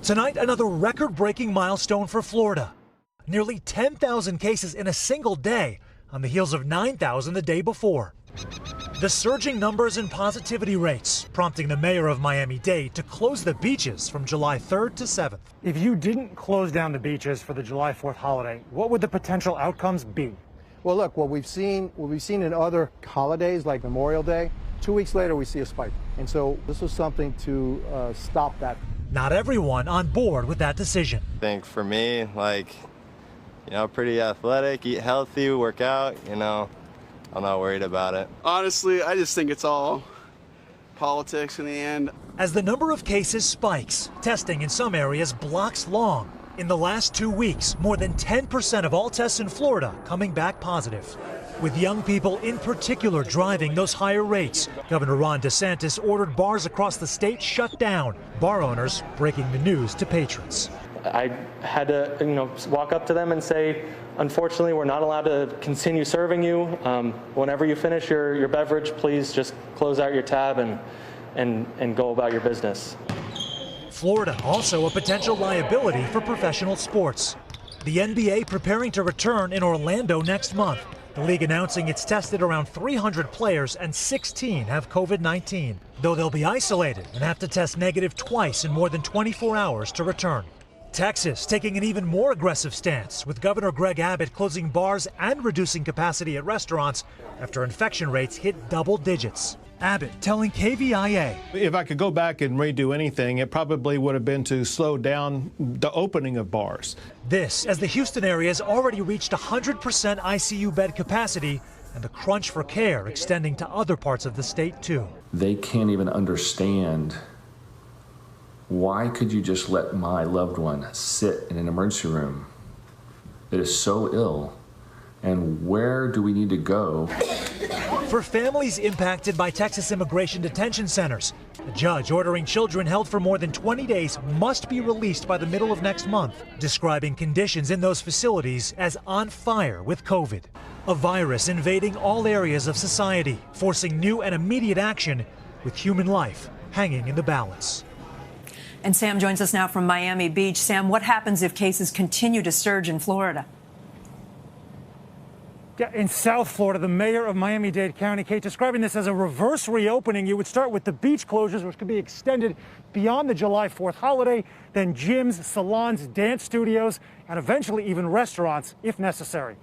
Tonight, another record-breaking milestone for Florida. Nearly 10,000 cases in a single day, on the heels of 9,000 the day before. The surging numbers and positivity rates prompting the mayor of Miami-Dade to close the beaches from July 3rd to 7th. If you didn't close down the beaches for the July 4th holiday, what would the potential outcomes be? Well, look, what we've seen in other holidays like Memorial Day, 2 weeks later we see a spike. And so this was something to stop that. Not everyone on board with that decision. I think for me, pretty athletic, eat healthy, work out, I'm not worried about it. Honestly, I just think it's all politics in the end. As the number of cases spikes, testing in some areas blocks long. In the last 2 weeks, more than 10% of all tests in Florida coming back positive. With young people in particular driving those higher rates, Governor Ron DeSantis ordered bars across the state shut down, bar owners breaking the news to patrons. I had to, walk up to them and say, unfortunately, we're not allowed to continue serving you. Whenever you finish your beverage, please just close out your tab and go about your business. Florida also a potential liability for professional sports. The NBA preparing to return in Orlando next month. The league announcing it's tested around 300 players and 16 have COVID-19, though they'll be isolated and have to test negative twice in more than 24 hours to return. Texas taking an even more aggressive stance, with Governor Greg Abbott closing bars and reducing capacity at restaurants after infection rates hit double digits. Abbott telling KVIA, if I could go back and redo anything, it probably would have been to slow down the opening of bars. This as the Houston area has already reached 100% ICU bed capacity, and the crunch for care extending to other parts of the state too. They can't even understand, why could you just let my loved one sit in an emergency room that is so ill, and where do we need to go? For families impacted by Texas immigration detention centers, a judge ordering children held for more than 20 days must be released by the middle of next month, describing conditions in those facilities as on fire with COVID. A virus invading all areas of society, forcing new and immediate action, with human life hanging in the balance. And Sam joins us now from Miami Beach. Sam, what happens if cases continue to surge in Florida? Yeah, in South Florida, the mayor of Miami-Dade County, Kate, describing this as a reverse reopening. You would start with the beach closures, which could be extended beyond the July 4th holiday, then gyms, salons, dance studios, and eventually even restaurants if necessary.